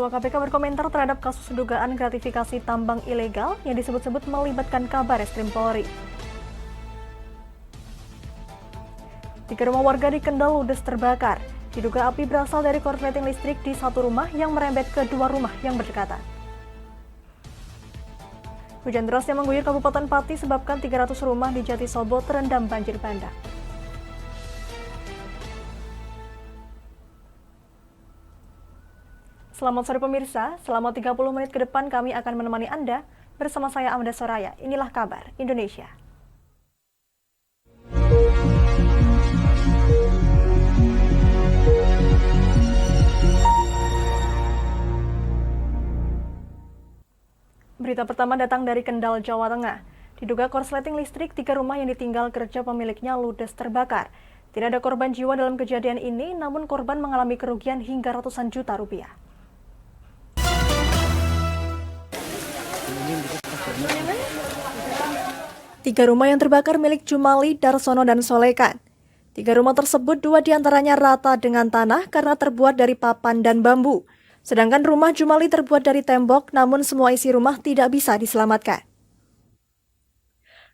Ketua KPK berkomentar terhadap kasus dugaan gratifikasi tambang ilegal yang disebut-sebut melibatkan Kabar Eskrim Polri. 3 rumah warga di Kendal ludes terbakar. Diduga api berasal dari korsleting listrik di satu rumah yang merembet ke 2 rumah yang berdekatan. Hujan deras yang mengguyur Kabupaten Pati sebabkan 300 rumah di Jatisobo terendam banjir bandang. Selamat sore pemirsa, selama 30 menit ke depan kami akan menemani Anda bersama saya Amanda Soraya. Inilah kabar Indonesia. Berita pertama datang dari Kendal, Jawa Tengah. Diduga korsleting listrik 3 rumah yang ditinggal kerja pemiliknya ludes terbakar. Tidak ada korban jiwa dalam kejadian ini, namun korban mengalami kerugian hingga ratusan juta rupiah. Tiga rumah yang terbakar milik Jumali, Darsono, dan Solekan. 3 rumah tersebut 2 diantaranya rata dengan tanah karena terbuat dari papan dan bambu. Sedangkan rumah Jumali terbuat dari tembok, namun semua isi rumah tidak bisa diselamatkan.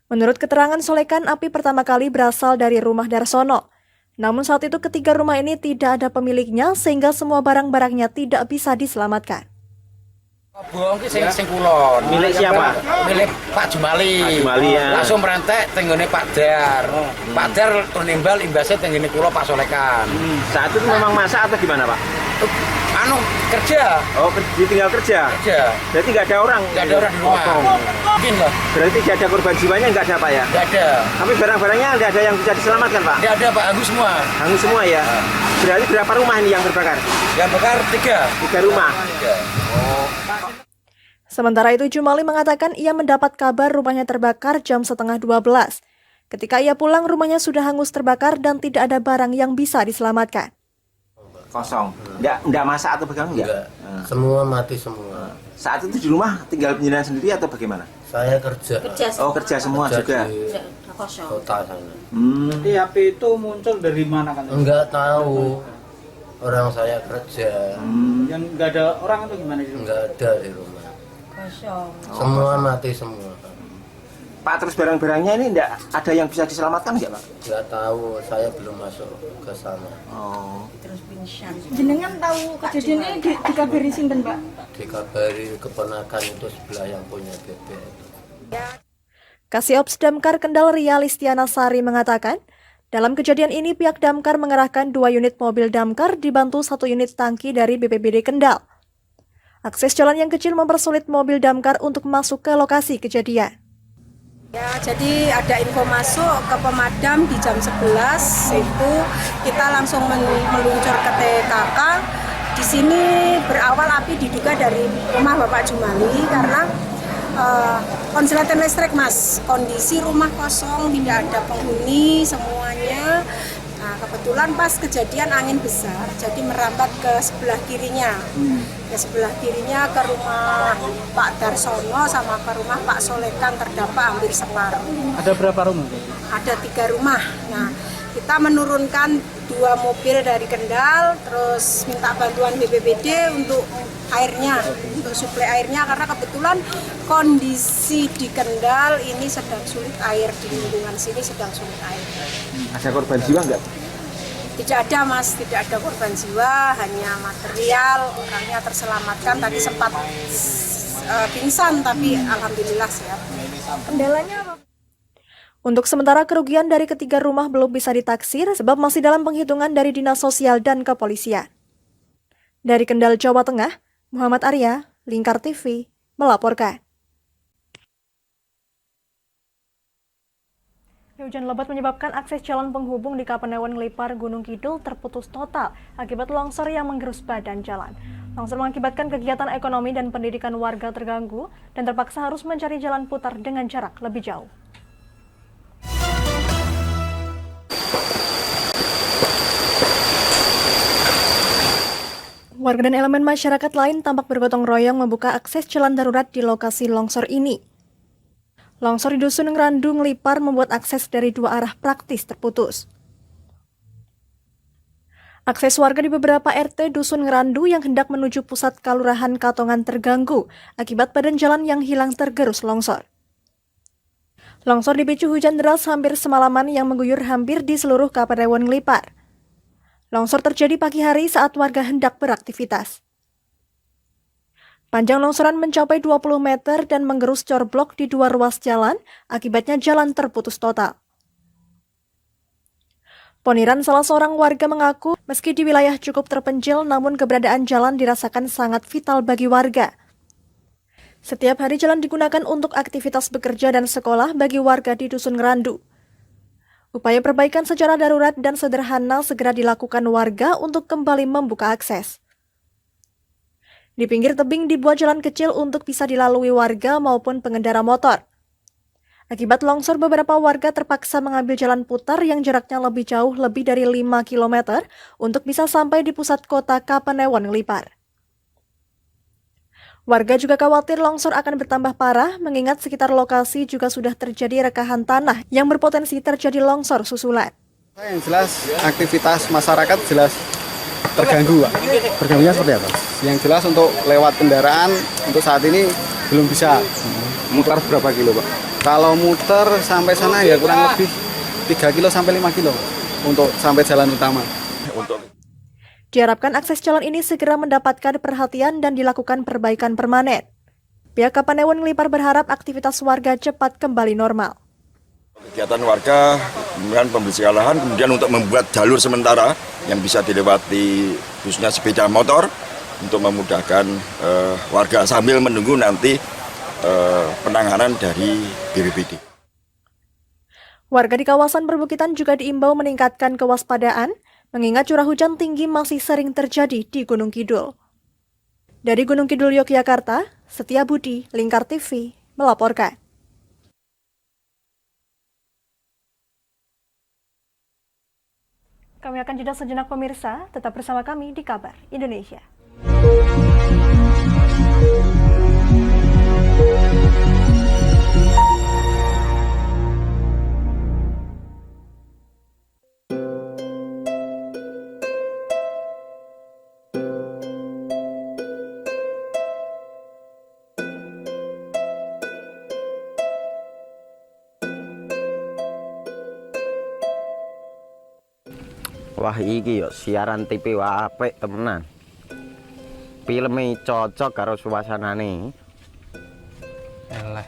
Menurut keterangan Solekan, api pertama kali berasal dari rumah Darsono. Namun saat itu ketiga rumah ini tidak ada pemiliknya sehingga semua barang-barangnya tidak bisa diselamatkan. Bong ki sing kulon. Milik siapa? Milik Pak Jumali. Pak Jumali ya. Langsung merentek tenggone Pak Dar. Pak Dar nimbal imbasnya tenggone kula Pak Solekan. Saat itu memang masak atau gimana, Pak? Anu kerja. Oh, ditinggal kerja. Berarti nggak ada orang? Nggak ada orang di rumah. Mungkin lah. Berarti tidak ada korban jiwanya nggak ada, Pak ya? Nggak ada. Tapi barang-barangnya nggak ada yang bisa diselamatkan, Pak? Nggak ada Pak, hangus semua. Hangus semua ya? Berarti berapa rumah ini yang terbakar? Yang bakar 3. 3 rumah? 3. Sementara itu Jumali mengatakan ia mendapat kabar rumahnya terbakar jam setengah 12. Ketika ia pulang rumahnya sudah hangus terbakar dan tidak ada barang yang bisa diselamatkan. Kosong? Nggak masak atau bagaimana? Enggak. Semua mati semua. Saat itu di rumah tinggal penjenengan sendiri atau bagaimana? Saya kerja. Oh, kerja semua juga? Di kota sana. Jadi api itu muncul dari mana kan? Enggak tahu. Orang saya kerja. Yang nggak ada orang atau gimana itu? Enggak ada di rumah. Semua mati semua. Pak, terus barang-barangnya ini enggak ada yang bisa diselamatkan nggak, Pak? Enggak tahu, saya belum masuk ke sana. Oh. Jenengan tahu kejadian ini dikabari sinten, Pak? Dikabari keponakan itu sebelah yang punya bebek. Kasih Damkar Kendal Ria Listiana Sari mengatakan, dalam kejadian ini pihak Damkar mengerahkan 2 unit mobil damkar dibantu 1 unit tangki dari BPBD Kendal. Akses jalan yang kecil mempersulit mobil damkar untuk masuk ke lokasi kejadian. Ya, jadi ada info masuk ke pemadam di jam 11, itu kita langsung meluncur ke TKK. Di sini berawal api diduga dari rumah Bapak Jumali karena konsleting listrik, Mas. Kondisi rumah kosong, tidak ada penghuni semuanya. Nah, kebetulan pas kejadian angin besar, jadi merambat ke sebelah kirinya. Ke sebelah kirinya ke rumah Pak Darsono sama ke rumah Pak Solekan terdampak hampir separuh. Ada berapa rumah? Ada 3 rumah. Nah, kita menurunkan 2 mobil dari Kendal, terus minta bantuan BPBD untuk airnya, untuk suplai airnya karena kebetulan kondisi di Kendal ini sedang sulit air, di lingkungan sini sedang sulit air. Ada korban jiwa nggak? Tidak ada, Mas, tidak ada korban jiwa, hanya material, orangnya terselamatkan, tadi sempat pingsan tapi alhamdulillah sehat. Kendalanya apa? Untuk sementara kerugian dari ketiga rumah belum bisa ditaksir sebab masih dalam penghitungan dari Dinas Sosial dan Kepolisian. Dari Kendal, Jawa Tengah, Muhammad Arya, Lingkar TV, melaporkan. Hujan lebat menyebabkan akses jalan penghubung di Kapanewon Ngelipar, Gunung Kidul terputus total akibat longsor yang menggerus badan jalan. Longsor mengakibatkan kegiatan ekonomi dan pendidikan warga terganggu dan terpaksa harus mencari jalan putar dengan jarak lebih jauh. Warga dan elemen masyarakat lain tampak bergotong royong membuka akses jalan darurat di lokasi longsor ini. Longsor di Dusun Ngerandu Ngelipar membuat akses dari 2 arah praktis terputus. Akses warga di beberapa RT Dusun Ngerandu yang hendak menuju pusat Kelurahan Katongan terganggu akibat badan jalan yang hilang tergerus longsor. Longsor dipicu hujan deras hampir semalaman yang mengguyur hampir di seluruh Kapanewon Ngelipar. Longsor terjadi pagi hari saat warga hendak beraktivitas. Panjang longsoran mencapai 20 meter dan menggerus corblok di 2 ruas jalan, akibatnya jalan terputus total. Poniran salah seorang warga mengaku, meski di wilayah cukup terpencil, namun keberadaan jalan dirasakan sangat vital bagi warga. Setiap hari jalan digunakan untuk aktivitas bekerja dan sekolah bagi warga di Dusun Ngerandu. Upaya perbaikan secara darurat dan sederhana segera dilakukan warga untuk kembali membuka akses. Di pinggir tebing dibuat jalan kecil untuk bisa dilalui warga maupun pengendara motor. Akibat longsor, beberapa warga terpaksa mengambil jalan putar yang jaraknya lebih jauh, lebih dari 5 km, untuk bisa sampai di pusat kota Kapanewon Ngelipar. Warga juga khawatir longsor akan bertambah parah, mengingat sekitar lokasi juga sudah terjadi rekahan tanah yang berpotensi terjadi longsor susulan. Yang jelas, aktivitas masyarakat jelas terganggu, Pak. Terganggunya seperti apa? Yang jelas untuk lewat kendaraan, untuk saat ini belum bisa. Mutar berapa kilo, Pak? Kalau muter sampai sana ya kurang lebih 3 kilo sampai 5 kilo untuk sampai jalan utama. Diharapkan akses jalan ini segera mendapatkan perhatian dan dilakukan perbaikan permanen. Pihak Kapanewon Ngelipar berharap aktivitas warga cepat kembali normal. Kegiatan warga, kemudian pembersihan lahan, kemudian untuk membuat jalur sementara yang bisa dilewati khususnya sepeda motor untuk memudahkan warga sambil menunggu nanti penanganan dari BPBD. Warga di kawasan perbukitan juga diimbau meningkatkan kewaspadaan, mengingat curah hujan tinggi masih sering terjadi di Gunung Kidul. Dari Gunung Kidul, Yogyakarta, Setia Budi, Lingkar TV, melaporkan. Kami akan jeda sejenak pemirsa, tetap bersama kami di Kabar Indonesia. Wah iki yo siaran TV wah apik temenan. Filme cocok karo suasanane. Elah.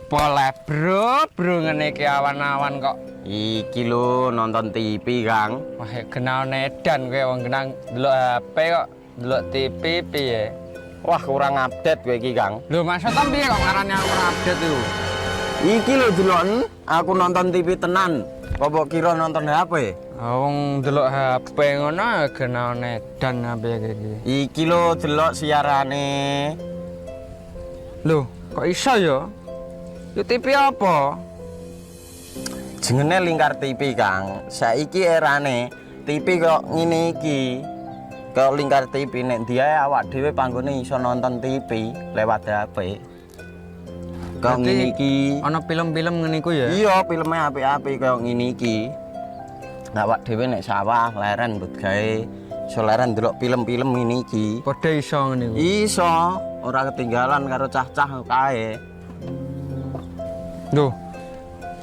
Boleh bro ngene iki awan-awan kok. Iki lho nonton TV, Kang. Wah, kenal nedan kowe wong genang delok HP kok delok TV piye? Wah, kurang update kowe iki, Kang. Lho, maksud piye kok ngarane aku update iku? Iki lho delok aku nonton TV tenan. Apa kira nonton HP? Wong delok HP ngono kenal nedan apa iki. Iki lho delok siarane. Lho, kok iso ya? Yo TV apa? Jenenge Lingkar TV, Kang. Saiki erane TV kok ngene iki. Kok Lingkar TV nek dia awak dhewe panggone iso nonton TV lewat HP. Kok ngene iki. Ana film-film ngene iku ya? Iya, filme apik-apik kaya ngene iki. Awak dhewe nek sawah leren mbut gawe iso leren ndelok film-film ngene iki. Padha iso ngene iku. Iso, ora ketinggalan karo cah-cah kae. Duh.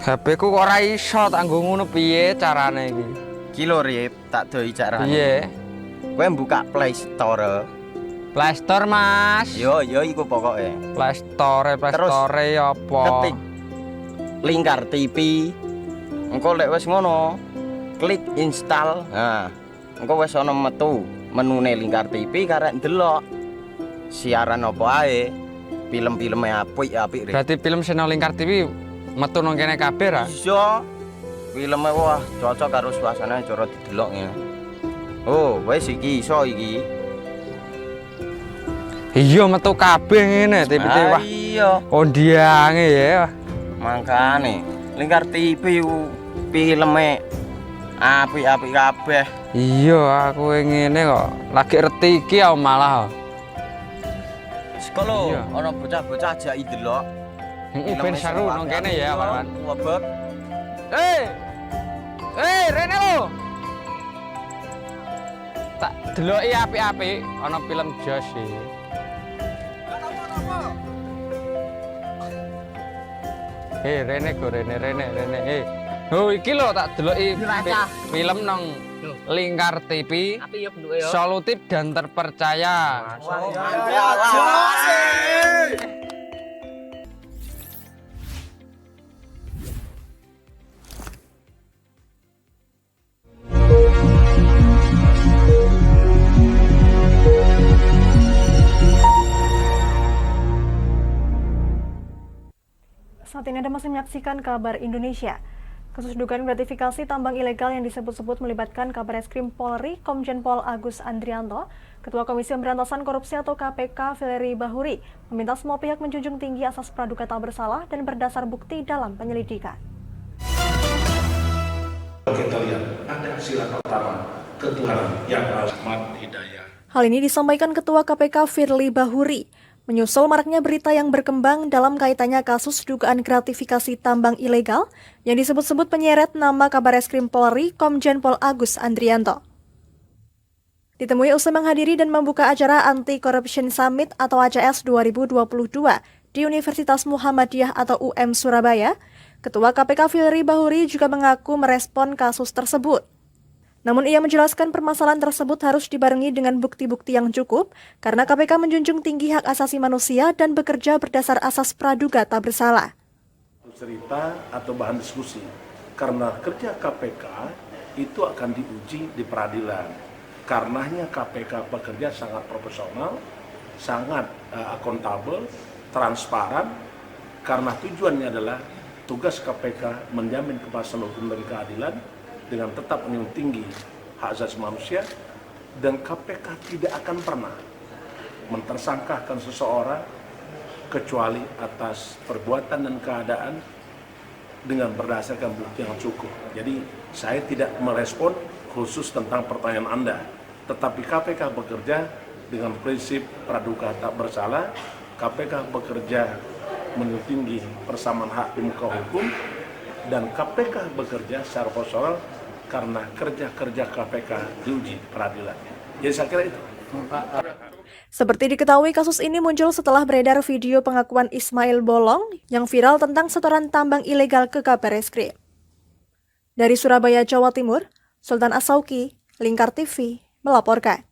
HP ku kok ora iso tak nggo ngono piye carane iki? Iki lho Rip, tak doi carane. Piye? Kowe buka Play Store. Play Store, Mas. Yo iku pokoke. Play Store apa? Ketik Lingkar TV. Engko lek wis ngono, klik install. Nah, engko wis ana metu menune Lingkar TV karek ndelok siaran apa ae. Film-filme apik-apik. Berarti film channel Lingkar TV metu nang kene kabeh ra? Iso. Filme wah cocok karo suasana cara didelok ngene. Oh, wis iki iso iki. Iya metu kabeh ngene TV wah. Iya. Ondiange ya. Mangkane Lingkar TV filme apik-apik kabeh. Iya, aku ngene kok. Lagi reti iki aku malah. Sekolah ana bocah-bocah ajak delok. Ben seru nang kene ya, Pak. Wabek. Rene lo. Tak deloki apik-apik ana film Josh iki. Rene go Rene. Oh iki lho tak deloki film nang Lingkar TV. Solutif dan terpercaya. Saat ini Anda masih menyaksikan kabar Indonesia. Kasus dugaan gratifikasi tambang ilegal yang disebut-sebut melibatkan Kabareskrim Polri, Komjen Pol Agus Andrianto, Ketua Komisi Pemberantasan Korupsi atau KPK Firly Bahuri, meminta semua pihak menjunjung tinggi asas praduga tak bersalah dan berdasar bukti dalam penyelidikan. Kita lihat ada sila pertama, ketuhanan yang rahmat hidayah. Hal ini disampaikan Ketua KPK Firly Bahuri, menyusul maraknya berita yang berkembang dalam kaitannya kasus dugaan gratifikasi tambang ilegal yang disebut-sebut penyeret nama Kabareskrim Polri, Komjen Pol Agus Andrianto. Ditemui usai menghadiri dan membuka acara Anti-Corruption Summit atau ACS 2022 di Universitas Muhammadiyah atau UM Surabaya, Ketua KPK Firly Bahuri juga mengaku merespon kasus tersebut. Namun ia menjelaskan permasalahan tersebut harus dibarengi dengan bukti-bukti yang cukup karena KPK menjunjung tinggi hak asasi manusia dan bekerja berdasar asas praduga tak bersalah. Cerita atau bahan diskusi karena kerja KPK itu akan diuji di peradilan. Karenanya KPK bekerja sangat profesional, sangat akuntabel, transparan karena tujuannya adalah tugas KPK menjamin kepastian hukum dan keadilan dengan tetap menjunjung tinggi hak asasi manusia, dan KPK tidak akan pernah mentersangkakan seseorang kecuali atas perbuatan dan keadaan dengan berdasarkan bukti yang cukup. Jadi saya tidak merespon khusus tentang pertanyaan Anda, tetapi KPK bekerja dengan prinsip praduga tak bersalah. KPK bekerja menjunjung tinggi persamaan hak di muka hukum, dan KPK bekerja secara profesional karena kerja-kerja KPK diuji peradilan. Jadi saya kira itu. Seperti diketahui, kasus ini muncul setelah beredar video pengakuan Ismail Bolong yang viral tentang setoran tambang ilegal ke Kabareskrim. Dari Surabaya, Jawa Timur, Sultan Asauki, Lingkar TV, melaporkan.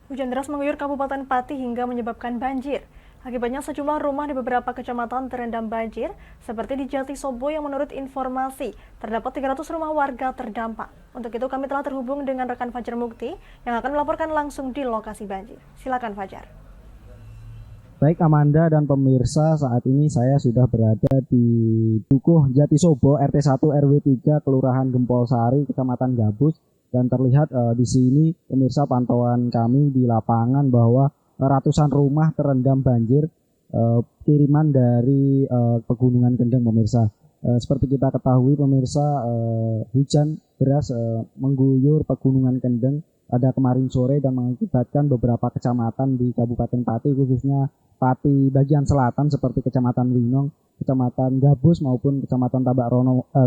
Hujan deras mengguyur Kabupaten Pati hingga menyebabkan banjir. Akibatnya sejumlah rumah di beberapa kecamatan terendam banjir, seperti di Jatisobo yang menurut informasi terdapat 300 rumah warga terdampak. Untuk itu kami telah terhubung dengan rekan Fajar Mukti yang akan melaporkan langsung di lokasi banjir. Silakan Fajar. Baik Amanda dan pemirsa, saat ini saya sudah berada di Dukuh Jatisobo RT 1 RW 3 Kelurahan Gempol Sari, Kecamatan Gabus, dan terlihat di sini pemirsa pantauan kami di lapangan bahwa ratusan rumah terendam banjir kiriman dari Pegunungan Kendeng pemirsa. Seperti kita ketahui pemirsa, hujan deras mengguyur Pegunungan Kendeng pada kemarin sore dan mengakibatkan beberapa kecamatan di Kabupaten Pati, khususnya Pati bagian selatan seperti Kecamatan Winong, Kecamatan Gabus maupun Kecamatan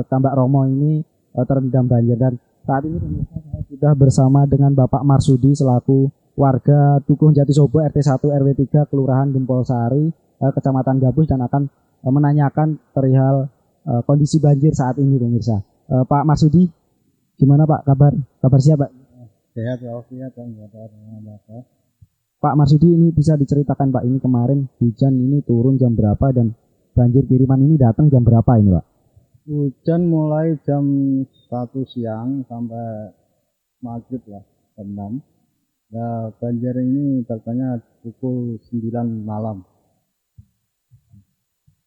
Tambak Romo ini terendam banjir. Dan saat ini pemirsa saya sudah bersama dengan Bapak Marsudi selaku warga Dukuh Jatisobo RT 1 RW 3 Kelurahan Gempol Sari, Kecamatan Gabus, dan akan menanyakan perihal kondisi banjir saat ini pemirsa. Pak Marsudi, gimana Pak kabar siap Pak? Sehat walafiat dan bapak. Pak Marsudi, ini bisa diceritakan Pak, ini kemarin hujan ini turun jam berapa dan banjir kiriman ini datang jam berapa ini Pak? Hujan mulai jam 1 siang sampai maghrib lah, jam 6. Nah, banjir ini datangnya pukul 9 malam.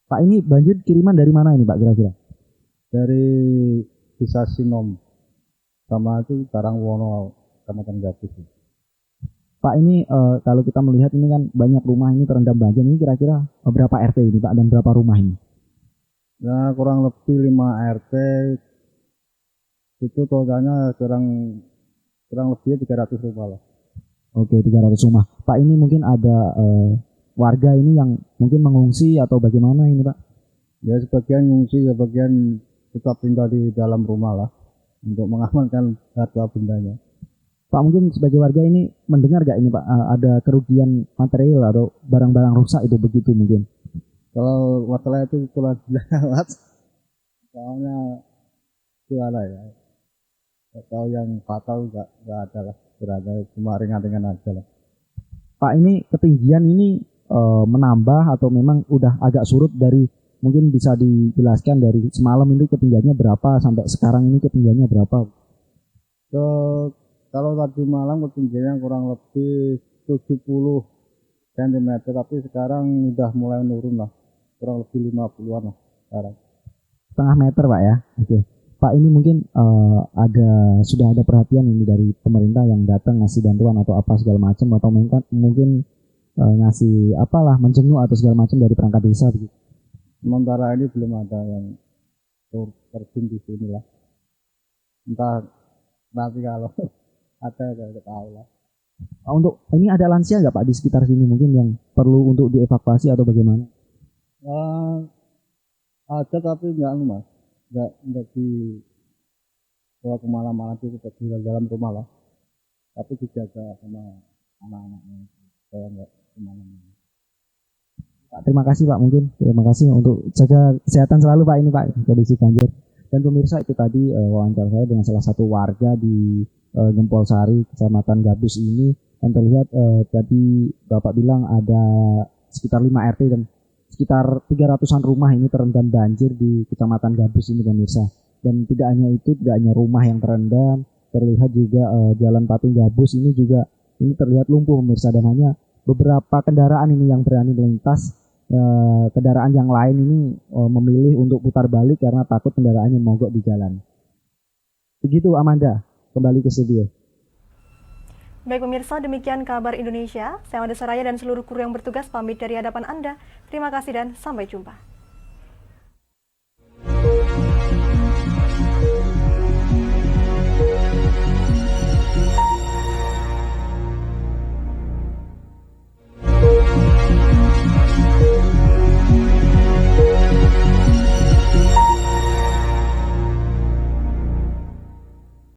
Pak, ini banjir kiriman dari mana ini Pak kira-kira? Dari Desa Sinom sama itu Karangwono, Kecamatan Gabus. Pak, ini kalau kita melihat ini kan banyak rumah ini terendam banjir, ini kira-kira berapa RT ini Pak dan berapa rumah ini? Nah, kurang lebih 5 RT itu totalnya kurang lebih 300 rumah lah. Oke, 300 rumah. Pak, ini mungkin ada warga ini yang mungkin mengungsi atau bagaimana ini Pak? Ya sebagian ngungsi, sebagian tetap tinggal di dalam rumah lah untuk mengamankan harta bendanya. Pak, mungkin sebagai warga ini mendengar gak ini Pak, ada kerugian material atau barang-barang rusak itu begitu mungkin? Kalau masalah itu kurang jelas, soalnya gimana ya, kalau yang fatal nggak ada lah, berada cuma ringan-ringan aja lah. Pak, ini ketinggian ini menambah atau memang udah agak surut dari, mungkin bisa dijelaskan dari semalam itu ketinggiannya berapa sampai sekarang ini ketinggiannya berapa? Kalau tadi malam ketinggiannya kurang lebih 70 cm, tapi sekarang udah mulai menurun lah, kurang lebih 50-an lah sekarang. Setengah meter Pak ya? Oke. Pak, ini mungkin sudah ada perhatian ini dari pemerintah yang datang ngasih bantuan atau apa segala macam, atau mungkin ngasih apalah menjenguk atau segala macam dari perangkat desa begitu. Sementara ini belum ada yang terjun di sini lah. Entah nanti kalau ada nggak tahu lah. Untuk ini ada lansia nggak Pak di sekitar sini mungkin yang perlu untuk dievakuasi atau bagaimana? Ada tapi nggak di bawa kemana-mana, itu tetap di dalam rumah lah. Tapi dijaga sama anak-anaknya supaya nggak kemana-mana. Pak, terima kasih Pak, mungkin terima kasih untuk jaga kesehatan selalu Pak ini Pak, kondisi banjir. Dan pemirsa, itu tadi wawancara saya dengan salah satu warga di Gempol Sari, Kecamatan Gabus ini, yang terlihat tadi Bapak bilang ada sekitar 5 RT dan sekitar 300-an rumah ini terendam banjir di Kecamatan Gabus ini pemirsa. Dan tidak hanya itu, tidak hanya rumah yang terendam, terlihat juga Jalan Patung Gabus ini juga ini terlihat lumpuh pemirsa, dan hanya beberapa kendaraan ini yang berani melintas. Kendaraan yang lain ini memilih untuk putar balik karena takut kendaraannya mogok di jalan. Begitu Amanda, kembali ke studio. Baik pemirsa, demikian kabar Indonesia. Saya Amanda Saraya dan seluruh kru yang bertugas pamit dari hadapan Anda. Terima kasih dan sampai jumpa.